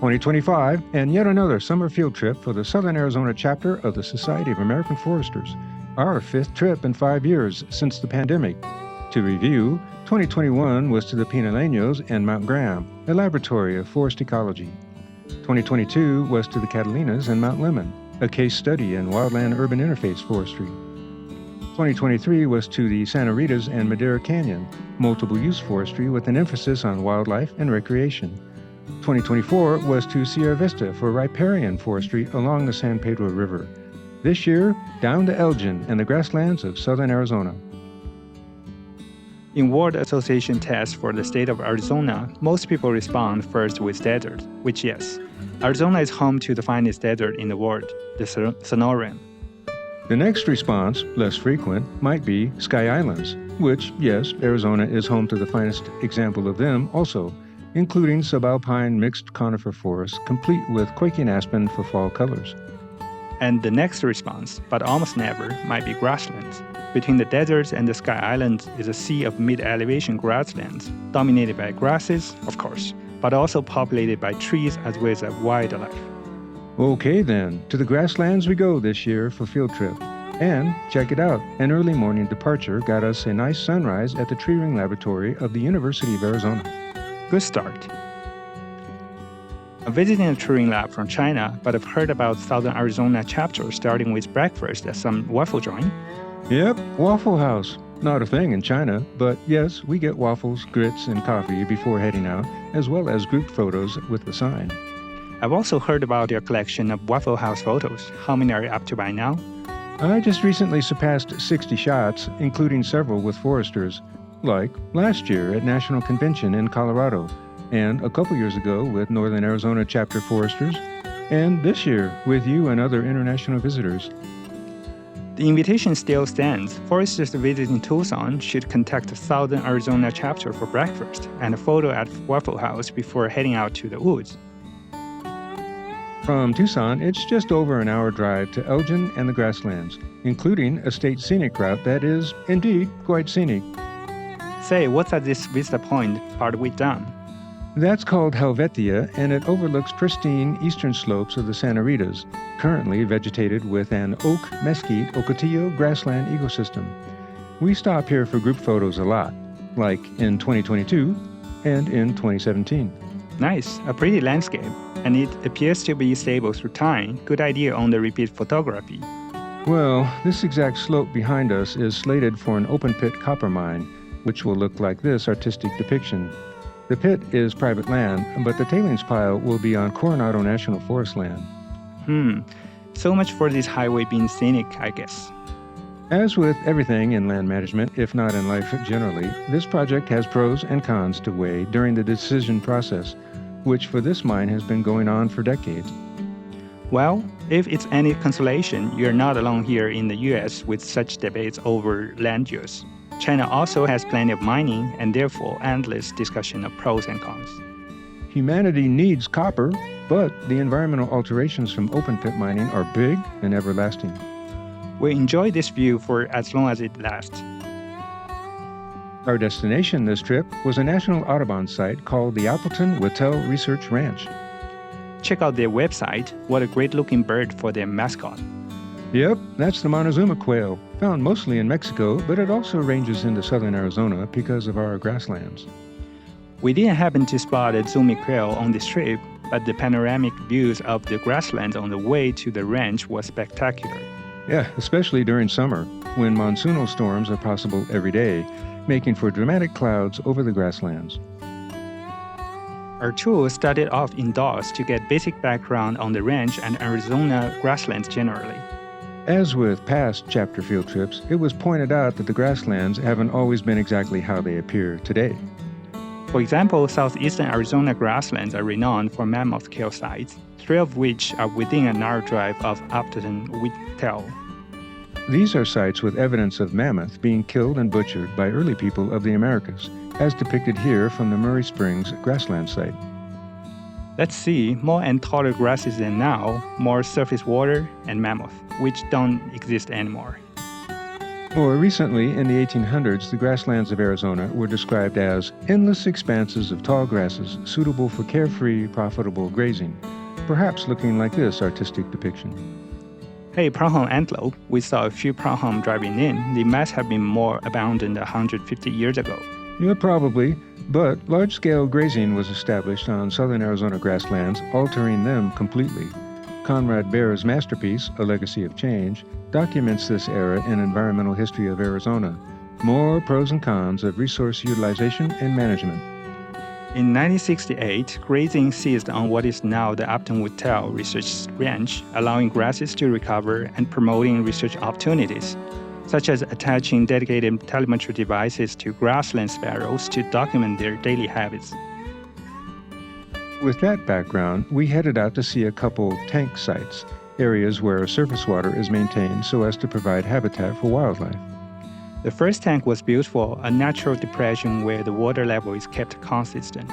2025, and yet another summer field trip for the Southern Arizona chapter of the Society of American Foresters. Our fifth trip in 5 years since the pandemic. To review, 2021 was to the Pinaleños and Mount Graham, a laboratory of forest ecology. 2022 was to the Catalinas and Mount Lemmon, a case study in wildland-urban interface forestry. 2023 was to the Santa Ritas and Madera Canyon, multiple-use forestry with an emphasis on wildlife and recreation. 2024 was to Sierra Vista for riparian forestry along the San Pedro River. This year, down to Elgin and the grasslands of southern Arizona. In World Association tests for the state of Arizona, most people respond first with desert, which yes, Arizona is home to the finest desert in the world, the Sonoran. The next response, less frequent, might be Sky Islands, which, yes, Arizona is home to the finest example of them also, including subalpine mixed conifer forests, complete with quaking aspen for fall colors. And the next response, but almost never, might be grasslands. Between the deserts and the Sky Islands is a sea of mid-elevation grasslands, dominated by grasses, of course, but also populated by trees as well as wildlife. Okay then, to the grasslands we go this year for field trip. And, check it out, an early morning departure got us a nice sunrise at the Tree Ring Laboratory of the University of Arizona. Good start. I'm visiting a Tree Ring lab from China, but I've heard about Southern Arizona chapter starting with breakfast at some waffle joint. Yep, Waffle House. Not a thing in China, but yes, we get waffles, grits, and coffee before heading out, as well as group photos with the sign. I've also heard about your collection of Waffle House photos. How many are you up to by now? I just recently surpassed 60 shots, including several with foresters, like last year at National Convention in Colorado, and a couple years ago with Northern Arizona chapter foresters, and this year with you and other international visitors. The invitation still stands. Foresters visiting Tucson should contact the Southern Arizona chapter for breakfast and a photo at Waffle House before heading out to the woods. From Tucson, it's just over an hour drive to Elgin and the grasslands, including a state scenic route that is, indeed, quite scenic. Say, what's at this Vista Point partway down? That's called Helvetia, and it overlooks pristine eastern slopes of the Santa Ritas, currently vegetated with an oak, mesquite, ocotillo grassland ecosystem. We stop here for group photos a lot, like in 2022 and in 2017. Nice, a pretty landscape, and it appears to be stable through time. Good idea on the repeat photography. Well, this exact slope behind us is slated for an open-pit copper mine, which will look like this artistic depiction. The pit is private land, but the tailings pile will be on Coronado National Forest land. So much for this highway being scenic, I guess. As with everything in land management, if not in life generally, this project has pros and cons to weigh during the decision process, which for this mine has been going on for decades. Well, if it's any consolation, you're not alone here in the US with such debates over land use. China also has plenty of mining and therefore endless discussion of pros and cons. Humanity needs copper, but the environmental alterations from open pit mining are big and everlasting. We enjoy this view for as long as it lasts. Our destination this trip was a national Audubon site called the Appleton-Wattell Research Ranch. Check out their website. What a great-looking bird for their mascot. Yep, that's the Montezuma quail, found mostly in Mexico, but it also ranges into southern Arizona because of our grasslands. We didn't happen to spot a zoomy quail on this trip, but the panoramic views of the grasslands on the way to the ranch was spectacular. Yeah, especially during summer, when monsoonal storms are possible every day, making for dramatic clouds over the grasslands. Our tour started off indoors to get basic background on the ranch and Arizona grasslands generally. As with past chapter field trips, it was pointed out that the grasslands haven't always been exactly how they appear today. For example, southeastern Arizona grasslands are renowned for mammoth kill sites, 3 of which are within an hour drive of Appleton-Wattell. These are sites with evidence of mammoth being killed and butchered by early people of the Americas, as depicted here from the Murray Springs grassland site. Let's see, more and taller grasses than now, more surface water, and mammoth, which don't exist anymore. More recently, in the 1800s, the grasslands of Arizona were described as endless expanses of tall grasses suitable for carefree, profitable grazing, perhaps looking like this artistic depiction. Hey, pronghorn antelope, we saw a few pronghorn driving in. They must have been more abundant 150 years ago. Yeah, probably, but large-scale grazing was established on southern Arizona grasslands, altering them completely. Conrad Baer's masterpiece, A Legacy of Change, documents this era in Environmental History of Arizona. More pros and cons of resource utilization and management. In 1968, grazing ceased on what is now the Upton Whittle Research Ranch, allowing grasses to recover and promoting research opportunities, such as attaching dedicated telemetry devices to grassland sparrows to document their daily habits. With that background, we headed out to see a couple tank sites, areas where surface water is maintained so as to provide habitat for wildlife. The first tank was built for a natural depression where the water level is kept consistent.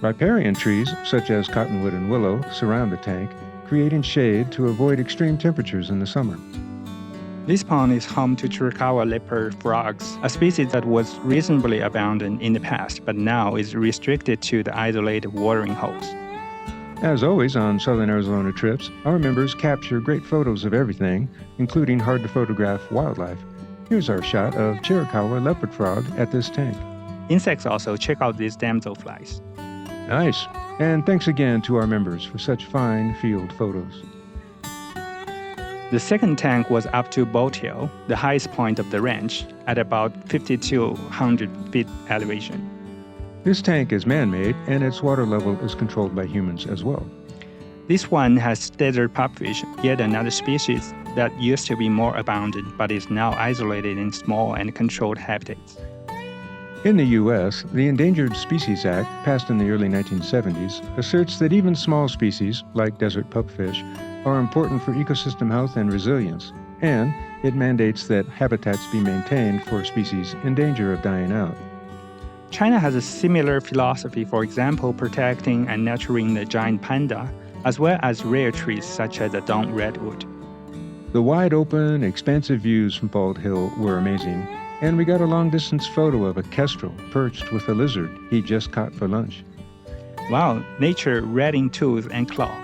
Riparian trees, such as cottonwood and willow, surround the tank, creating shade to avoid extreme temperatures in the summer. This pond is home to Chiricahua leopard frogs, a species that was reasonably abundant in the past, but now is restricted to the isolated watering holes. As always on Southern Arizona trips, our members capture great photos of everything, including hard-to-photograph wildlife. Here's our shot of Chiricahua leopard frog at this tank. Insects also, check out these damselflies. Nice. And thanks again to our members for such fine field photos. The second tank was up to Boat Hill, the highest point of the ranch, at about 5,200 feet elevation. This tank is man-made, and its water level is controlled by humans as well. This one has desert pupfish, yet another species that used to be more abundant but is now isolated in small and controlled habitats. In the U.S., the Endangered Species Act, passed in the early 1970s, asserts that even small species, like desert pupfish, are important for ecosystem health and resilience, and it mandates that habitats be maintained for species in danger of dying out. China has a similar philosophy, for example, protecting and nurturing the giant panda, as well as rare trees such as the Dawn redwood. The wide-open, expansive views from Bald Hill were amazing, and we got a long-distance photo of a kestrel perched with a lizard he just caught for lunch. Wow, nature red in tooth and claw.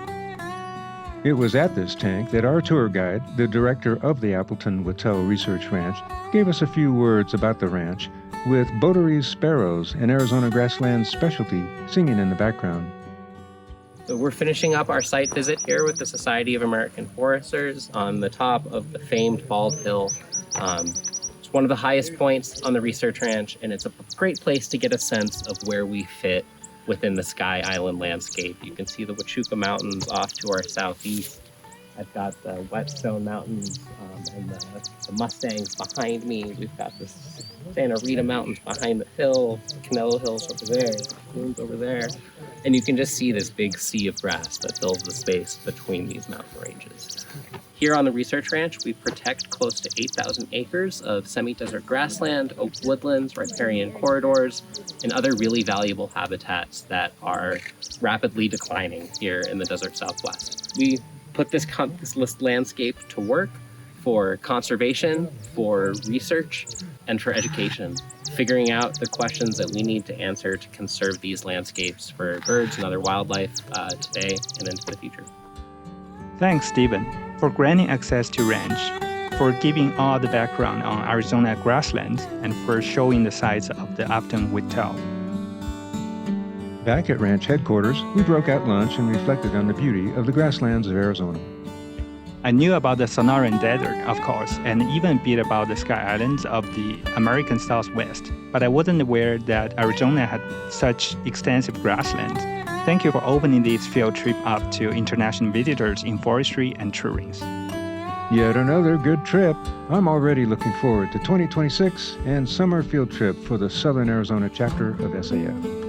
It was at this tank that our tour guide, the director of the Appleton Whittle Research Ranch, gave us a few words about the ranch, with Botary's sparrows, an Arizona grassland specialty, singing in the background. So we're finishing up our site visit here with the Society of American Foresters on the top of the famed Bald Hill. It's one of the highest points on the research ranch, and it's a great place to get a sense of where we fit within the Sky Island landscape. You can see the Huachuca Mountains off to our southeast. I've got the Whetstone Mountains and the Mustangs behind me. We've got the Santa Rita Mountains behind the hill, Canelo Hills over there, Dunes over there. And you can just see this big sea of grass that fills the space between these mountain ranges. Here on the research ranch, we protect close to 8,000 acres of semi-desert grassland, oak woodlands, riparian corridors, and other really valuable habitats that are rapidly declining here in the desert Southwest. We put this landscape to work for conservation, for research, and for education, figuring out the questions that we need to answer to conserve these landscapes for birds and other wildlife today and into the future. Thanks, Stephen, for granting access to ranch, for giving all the background on Arizona grasslands, and for showing the sites of the Upton Whittle. Back at ranch headquarters, we broke out lunch and reflected on the beauty of the grasslands of Arizona. I knew about the Sonoran Desert, of course, and even a bit about the Sky Islands of the American Southwest, but I wasn't aware that Arizona had such extensive grasslands. Thank you for opening this field trip up to international visitors in forestry and touring. Yet another good trip. I'm already looking forward to 2026 and summer field trip for the Southern Arizona chapter of SAF.